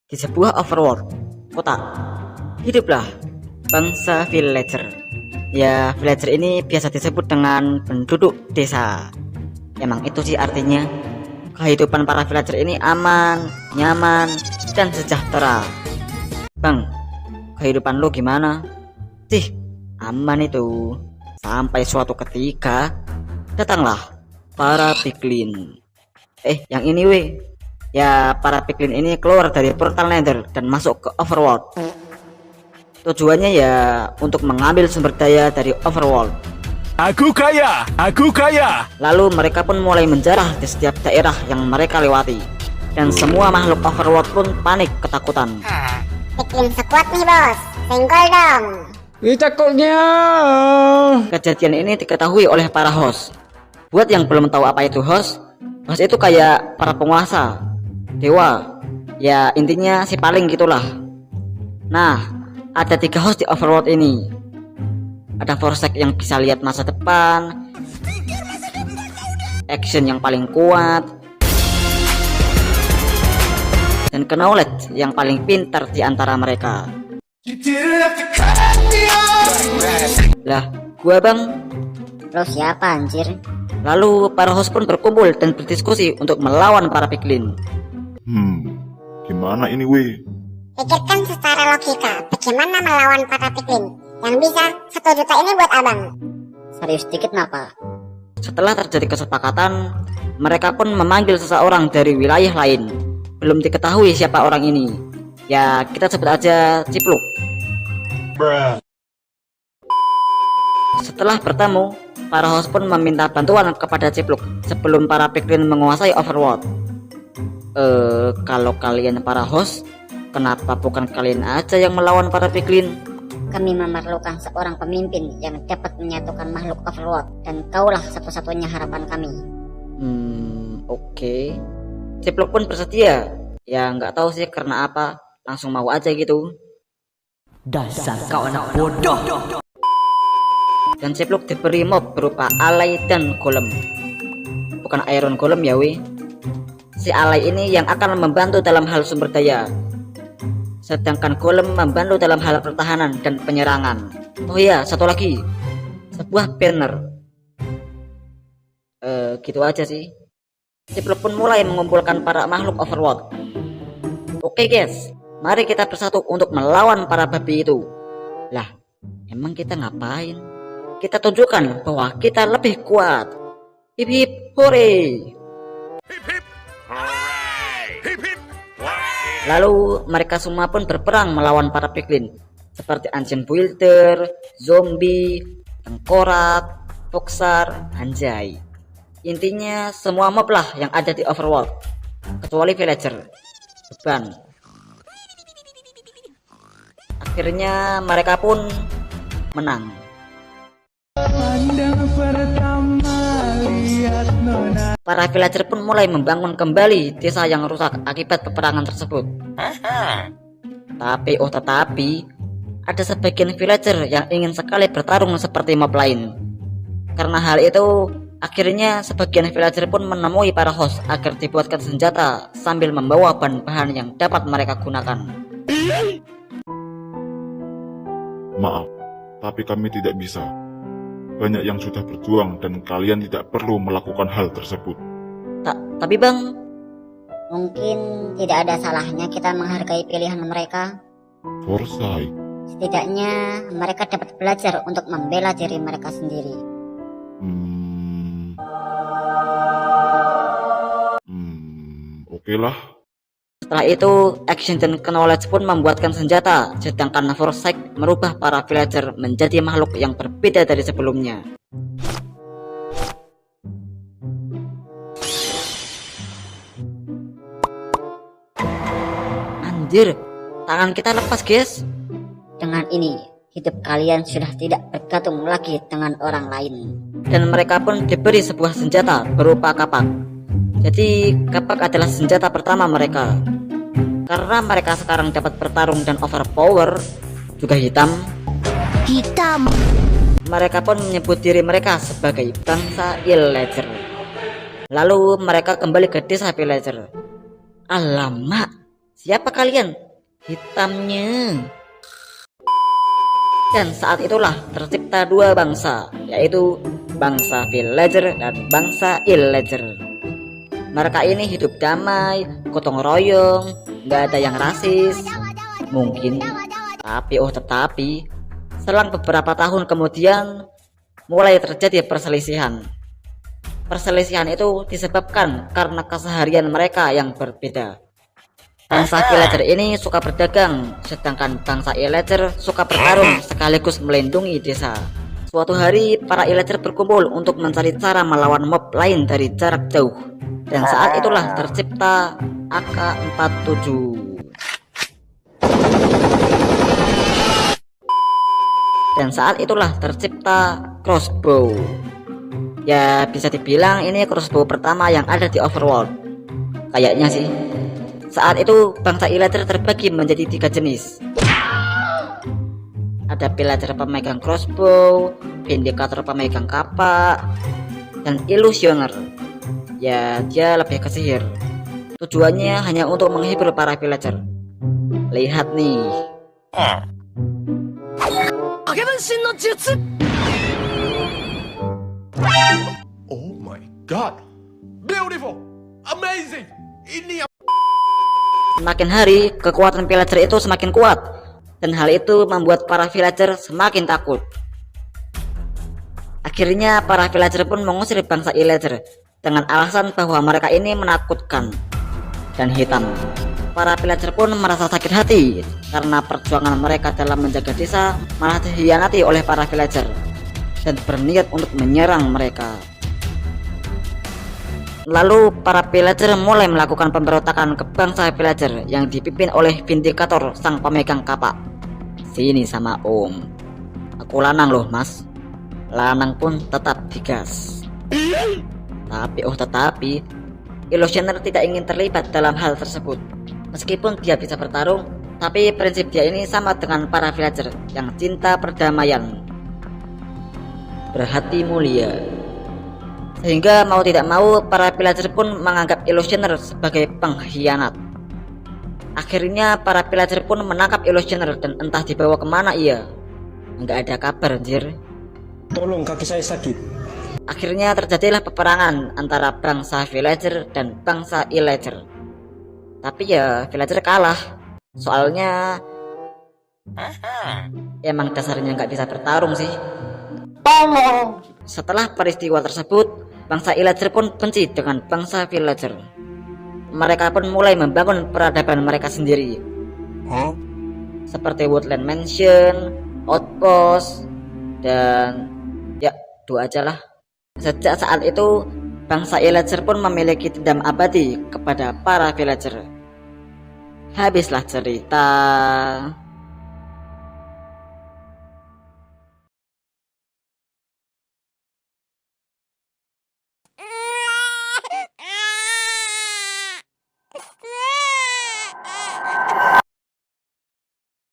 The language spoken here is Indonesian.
Di sebuah overworld kota, hiduplah bangsa villager. Ya, villager ini biasa disebut dengan penduduk desa. Emang itu sih artinya. Kehidupan para villager ini aman, nyaman, dan sejahtera. Bang, kehidupan lu gimana? Sih, aman itu. Sampai suatu ketika, datanglah para piglin. Yang ini weh. Ya, para piglin ini keluar dari portal nether dan masuk ke overworld. Tujuannya ya untuk mengambil sumber daya dari overworld. Aku kaya, aku kaya. Lalu mereka pun mulai menjarah di setiap daerah yang mereka lewati. Dan semua makhluk overworld pun panik ketakutan. Piglin sekuat nih bos, senggol dong. Takutnya. Kejadian ini diketahui oleh para host. Buat yang belum tahu apa itu host itu kayak para penguasa, dewa. Ya intinya si paling gitulah. Nah, ada 3 host di overworld ini. Ada Forsec yang bisa lihat masa depan, action yang paling kuat, dan Knowledge yang paling pintar di antara mereka. Lah, gua bang. Lo siapa anjir? Lalu para host pun berkumpul dan berdiskusi untuk melawan para piglin. Gimana ini weh? Pikirkan secara logika, bagaimana melawan para piglin? Yang bisa 1 juta ini buat abang. Serius dikit napa? Setelah terjadi kesepakatan, mereka pun memanggil seseorang dari wilayah lain. Belum diketahui siapa orang ini. Ya kita sebut aja Cipluk. Setelah bertemu, para host pun meminta bantuan kepada Cipluk sebelum para piglin menguasai overworld. Kalau kalian para host, kenapa bukan kalian aja yang melawan para piglin? Kami memerlukan seorang pemimpin yang dapat menyatukan makhluk overworld, dan kaulah satu-satunya harapan kami. Oke. Cipluk pun bersedia. Ya nggak tahu sih karena apa, langsung mau aja gitu. Dasar kau anak bodoh. Dan Cipluk diberi mob berupa alay dan golem. Bukan iron golem ya weh. Si alay ini yang akan membantu dalam hal sumber daya, sedangkan golem membantu dalam hal pertahanan dan penyerangan. Oh iya, satu lagi, sebuah banner. Gitu aja sih. Cipluk pun mulai mengumpulkan para makhluk overworld. Oke guys, mari kita bersatu untuk melawan para babi itu. Lah, emang kita ngapain? Kita tunjukkan bahwa kita lebih kuat. Hip hip hore. Lalu mereka semua pun berperang melawan para piglin seperti Ancient Builder, zombie, tengkorak, foxar, anjay. Intinya semua mob lah yang ada di overworld, kecuali villager. Beban. Akhirnya mereka pun menang. Para villager pun mulai membangun kembali desa yang rusak akibat peperangan tersebut. Tetapi ada sebagian villager yang ingin sekali bertarung seperti mob lain. Karena hal itu, akhirnya sebagian villager pun menemui para host agar dibuatkan senjata sambil membawa bahan-bahan yang dapat mereka gunakan. Maaf, tapi kami tidak bisa. Banyak yang sudah berjuang dan kalian tidak perlu melakukan hal tersebut. Tapi bang, Mungkin tidak ada salahnya kita menghargai pilihan mereka. Forsyth. Setidaknya mereka dapat belajar untuk membela diri mereka sendiri. Oke lah. setelah itu Action dan Knowledge pun membuatkan senjata, sedangkan Forsyth merubah para villager menjadi makhluk yang berbeda dari sebelumnya. Anjir, tangan kita lepas guys. Dengan ini, hidup kalian sudah tidak bergantung lagi dengan orang lain. Dan mereka pun diberi sebuah senjata berupa kapak. Jadi kapak adalah senjata pertama mereka. Karena mereka sekarang dapat bertarung dan overpower, juga hitam. Mereka pun menyebut diri mereka sebagai bangsa villager. Lalu mereka kembali ke desa villager. Alamak, Siapa kalian? Hitamnya. Dan saat itulah tercipta dua bangsa, yaitu bangsa villager dan bangsa illager. Mereka ini hidup damai, gotong royong, nggak ada yang rasis. Mungkin, tetapi selang beberapa tahun kemudian mulai terjadi perselisihan. Perselisihan itu disebabkan karena keseharian mereka yang berbeda. Bangsa villager ini suka berdagang, sedangkan bangsa illager suka bertarung sekaligus melindungi desa. Suatu hari, para illager berkumpul untuk mencari cara melawan mob lain dari jarak jauh. Dan saat itulah tercipta AK-47. Dan saat itulah tercipta crossbow. Ya, bisa dibilang ini crossbow pertama yang ada di Overworld. Kayaknya sih. Saat itu bangsa illager terbagi menjadi 3 jenis. Ada villager pemegang crossbow, vindicator pemegang kapak, dan illusioner. Ya, dia lebih ke sihir. Tujuannya hanya untuk menghibur para villager. Lihat nih. Oh my god. Beautiful. Amazing. Ini Semakin hari, kekuatan villager itu semakin kuat, dan hal itu membuat para villager semakin takut. Akhirnya, para villager pun mengusir bangsa illager dengan alasan bahwa mereka ini menakutkan dan hitam. Para villager pun merasa sakit hati karena perjuangan mereka dalam menjaga desa malah dikhianati oleh para villager dan berniat untuk menyerang mereka. Lalu para villager mulai melakukan pemberontakan ke bangsa villager yang dipimpin oleh Vindicator sang pemegang kapak. Sini sama Om. Aku lanang loh mas. Lanang pun tetap digas. Tetapi Illusioner tidak ingin terlibat dalam hal tersebut. Meskipun dia bisa bertarung, tapi prinsip dia ini sama dengan para villager yang cinta perdamaian, berhati mulia. Sehingga mau tidak mau para villager pun menganggap Illusioner sebagai pengkhianat. Akhirnya para villager pun menangkap Illusioner dan entah dibawa kemana ia. Nggak ada kabar anjir. Tolong, kaki saya sakit. Akhirnya terjadilah peperangan antara bangsa villager dan bangsa illager. Tapi ya villager kalah. Soalnya emang dasarnya nggak bisa bertarung sih. Setelah peristiwa tersebut, bangsa illager pun benci dengan bangsa villager. Mereka pun mulai membangun peradaban mereka sendiri, seperti Woodland Mansion, Outpost, dan ya itu aja lah. Sejak saat itu, bangsa illager pun memiliki dendam abadi kepada para villager. Habislah cerita.